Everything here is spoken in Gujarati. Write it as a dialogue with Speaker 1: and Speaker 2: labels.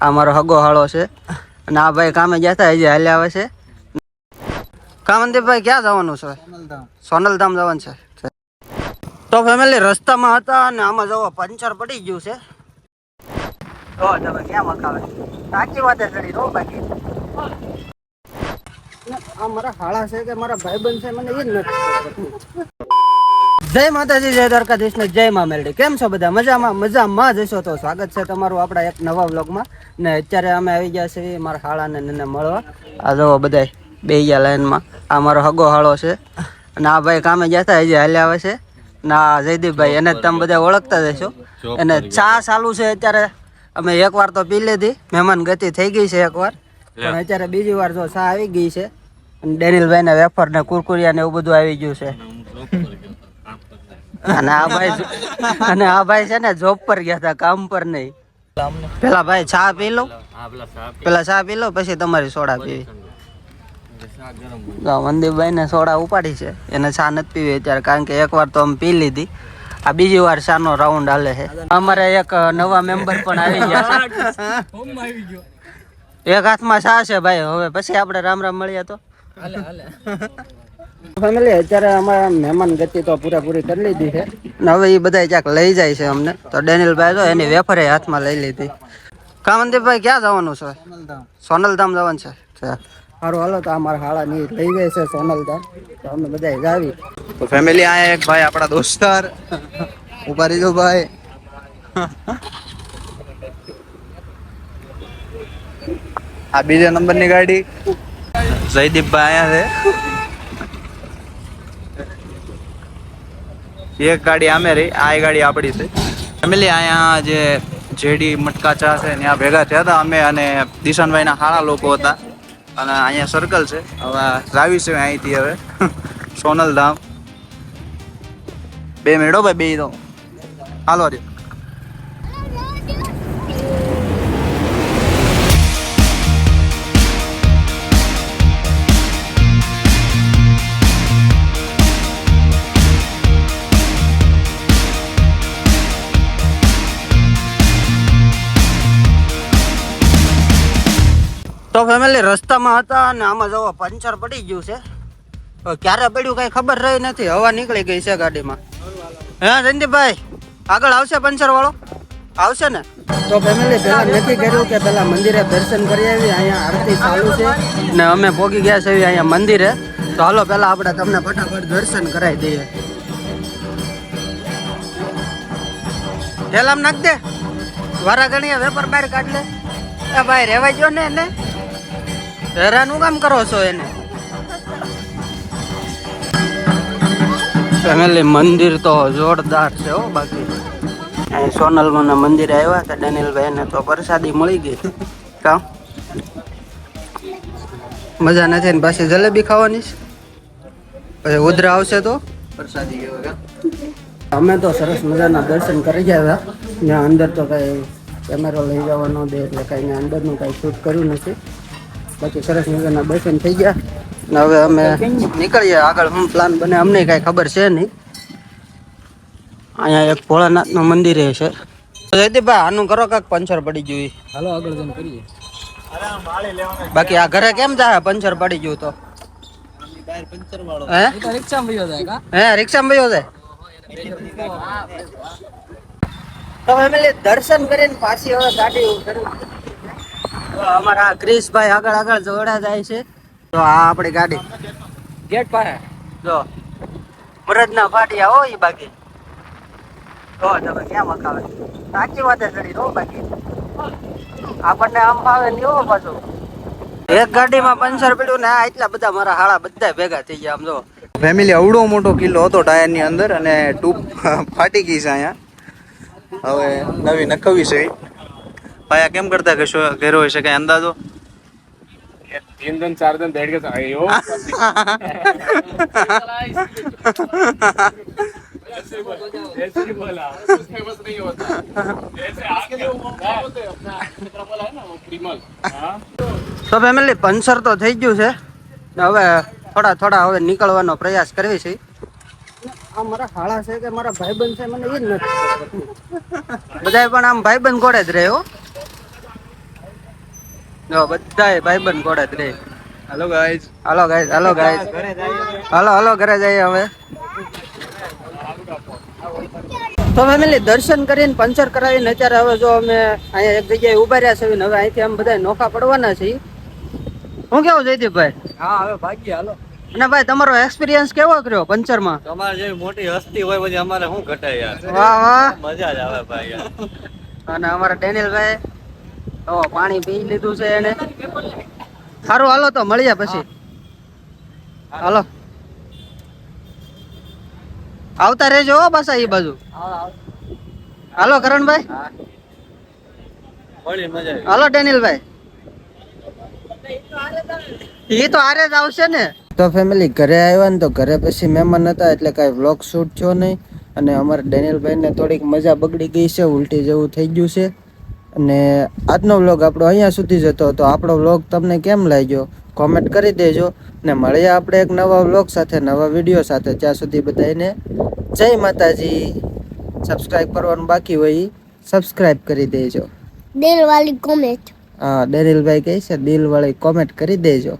Speaker 1: આ મારો હગો હાળો છે અને આ ભાઈ કામે ગયા હતા હજી હાલે આવે છે. કામનદીપભાઈ ક્યાં જવાનું છે? સોનલધામ જવાનું છે. તો ફેમિલી રસ્તામાં હતા અને આમાં જવો પંચર પડી ગયું છે. તો તમે ક્યાં મકાવે સાચી વાત ચડી રો બાકી આ મારા હાળા છે કે મારા ભાઈબંધ છે મને એ જ નથી. જય માતાજી, જય દ્વારકાધીશ ને જય મા મેલડી. કેમ છો બધા? મજામાં જશો તો સ્વાગત છે તમારું આપણા એક નવા વ્લોગમાં. ને અત્યારે અમે આવી ગયા છીએ મારા હાળાને ને મળવા. આ જુઓ બધા બે ગયા લાઈનમાં. આ મારો હગો હાળો છે અને આ ભાઈ કામે ગયા હતા હજી હાલે આવે છે. ના જયદીપભાઈ એને તમે બધા ઓળખતા જશો. એને ચા ચાલુ છે અત્યારે. અમે એકવાર તો પી લીધી, મહેમાન ગતિ થઈ ગઈ છે એકવાર, પણ અત્યારે બીજી વાર જો ચા આવી ગઈ છે. ડેનિલભાઈ ને વેફર ને કુરકુરિયા ને એવું બધું આવી ગયું છે. અને આ ભાઈ છે ને જોબ પર ગયા હતા, કામ પર નહીં. પેલા ભાઈ ચા પી લો, પછી તમારી સોડા પીવી. મનદીપભાઈ ને સોડા ઉપાડી છે, એને ચા નથી પીવી અત્યારે, કારણ કે એકવાર તો અમે પી લીધી. આ બીજી વાર ચા નો રાઉન્ડ હાલે છે. અમારે એક નવા મેમ્બર પણ આવી ગયા છે. એક હાથમાં ચા છે ભાઈ. હવે પછી આપણે રામ રામ મળીએ તો ફેમિલી. અત્યારે અમારા મહેમાન ગતિ તો પૂરેપૂરી કરી લીધી છે. હવે એ બધા ક્યાંક લઈ જાય છે અમને. તો ડેનિલભાઈ તો એની વેફરે હાથમાં લઈ લીધી. કામનદીપભાઈ ક્યાં જવાનું છે? સોનલધામ જવાનું છે. સારું હાલો, તો અમારા હાળા ની લઈ જાય છે સોનલધામ, તો અમે બધા જાવી. તો ફેમિલી આયા એક ભાઈ આપણા દોસ્તાર ઉભા રહીજો ભાઈ. આ બીજા નંબરની ગાડી જયદીપભાઈ આયા છે. એક ગાડી આમે રહી, આ ગાડી આપણી છે. ફેમિલી અહીંયા જે જેડી મટકા ચા છે ત્યાં ભેગા થયા હતા અમે અને દિશાનભાઈના હાળા લોકો હતા. અને અહીંયા સર્કલ છે. હવે રાવી છે અહીંથી હવે સોનલધામ. 2 મિનિટ ભાઈ, 2 તો હાલો રે. તો ફેમિલી રસ્તામાં હતા અને આમાં જવો પંચર પડી ગયું છે. ક્યારે પડ્યું કઈ ખબર રહી નથી. હવા નીકળી ગઈ છે ગાડીમાં. હે જયંતિભાઈ, આગળ આવશે પંચર વાળો? આવશે ને? તો ફેમિલી પેલા નક્કી કર્યું કે પેલા મંદિરે દર્શન કરી આવી. અહીંયા આરતી ચાલુ છે ને અમે પહોંચી ગયા છે અહીંયા મંદિરે. તો હાલો પેલા આપણે તમને ફટાફટ દર્શન કરાવી દઈએ. ઠેલામ નાખ દે, વારા ગણીએ વેપાર બહાર કાઢ લે. એ ભાઈ રેવા ગયો ને એને, હેરાનું કામ કરો છો એને? ફેમિલી મંદિર તો જોરદાર છે હો. બાકી અહીં સોનલમાં મંદિરે આવ્યા હતા ડેનિલભાઈ ને, તો પ્રસાદી મળી ગઈ. કામ મજા નથી ને પાછી જલેબી ખાવાની છે. પછી ઉધરા આવશે તો પ્રસાદી કહેવાય. અમે તો સરસ મજાના દર્શન કરી ગયા હતા ને. અંદર તો કઈ કેમેરો લઈ જવા ન દે એટલે કઈ અંદરનું કઈ શૂટ કર્યું નથી. બાકી સરસ મજાના દર્શન થઈ ગયા ને હવે અમે નીકળીએ. આગળ શું પ્લાન બને અમને કઈ ખબર છે નહીં. અહીંયા એક ભોળાનાથ નું મંદિર છે. જયદીપભાઈ આનું કરો કાક પંચર પડી ગયું.
Speaker 2: હાલો આગળ જઈને કરીએ.
Speaker 1: બાકી આ ઘરે કેમ જાય પંચર પડી ગયું તો?
Speaker 2: રિક્ષામાં વયો જાય કા?
Speaker 1: હે રિક્ષામાં વયો જાય. તો ફેમિલી દર્શન કરીને પાછી હવે ગાડી ઉતરી. અમારા ક્રિશભાઈ આગળ જોડા જાય છે. તો આ આપણી ગાડી
Speaker 2: ગેટ પાસે
Speaker 1: જો મરદના ફાટિયા હોય. બાકી તો તમે ક્યાં મકાવે સાચી વાત ચડી રો. બાકી આપણને આમ ફાવે નહીં હો. પાછું એક ગાડીમાં પંચર પડ્યું ને એટલા બધા મારા હાળા બધા ભેગા થઈ ગયા. આમ જો ફેમિલી અવડો મોટો કિલ્લો હતો ટાયર ની અંદર અને ટ્યુબ ફાટી ગઈ છે. અહીંયા હવે નવી નખવી છે. ભાઈ કેમ કરતા ઘેરો હોય છે કઈ અંદાજો?
Speaker 3: 3 दिन 4 दिन बैठ के आए हो। ऐसे ही बोला, उसमें बस नहीं होता। ऐसे आगे होते अपना मित्र बोला है ना वो प्रीमल।
Speaker 1: તો ફેમિલી પંચર તો થઈ ગયું છે ને હવે થોડા હવે નીકળવાનો પ્રયાસ કરવી છે. આ મારા હાળા છે કે મારા ભાઈબંધ છે મને એ જ નથી. બધા પણ આમ ભાઈબંધ ઘોડે જ રહે હો. જો બધાય ભાઈબંધ ઘોડે જ રે.
Speaker 3: Hello guys.
Speaker 1: હાલો ગાઈઝ હાલો ઘરે જઈએ હવે. તો ફેમિલી દર્શન કરીને પંચર કરાવીને અત્યારે હવે જો અમે અહીંયા એક જગ્યાએ ઉભા રહ્યા છે ને હવે અહીંથી આમ બધા નોખા પડવાના છે. હું કેવું જયદીપભાઈ?
Speaker 2: હા હવે ભાગીએ હાલો.
Speaker 1: અને ભાઈ તમારો એક્સપિરિયન્સ કેવો કર્યો પંચરમાં?
Speaker 3: તમારે જેવી મોટી હસ્તી હોય પછી અમારે શું ઘટે યાર.
Speaker 1: વાહ વાહ.
Speaker 3: મજા જ આવે ભાઈ યાર.
Speaker 1: અને અમારા ડેનિયલભાઈ તો પાણી પી લીધું છે એને. સારું હાલો તો મળીએ પછી. હાલો આવતા રહેજો હો પાછા એ બાજુ. હાલો કરણભાઈ.
Speaker 3: મળી મજા આવી.
Speaker 1: હાલો ડેનિયલભાઈ. એ તો આરે જ આવશે ને. તો ફેમિલી ઘરે આવ્યા ને તો ઘરે પછી મહેમાન હતા એટલે કાંઈ વ્લોગ શૂટ થયો નહીં. અને અમારા ડેનિયલભાઈને થોડીક મજા બગડી ગઈ છે, ઉલટી જેવું થઈ ગયું છે. અને આજનો વ્લોગ આપણો અહીંયા સુધી જતો હતો. આપણો વ્લોગ તમને કેમ લાગ્યો કોમેન્ટ કરી દેજો. ને મળીએ આપણે એક નવા વ્લોગ સાથે, નવા વિડીયો સાથે. ત્યાં સુધી બધાને જય માતાજી. સબસ્ક્રાઇબ કરવાનું બાકી હોય સબસ્ક્રાઇબ કરી દેજો.
Speaker 4: દિલ વાલી કોમેન્ટ.
Speaker 1: હા ડેનિયલભાઈ કહે છે દિલ વાળી કોમેન્ટ કરી દેજો.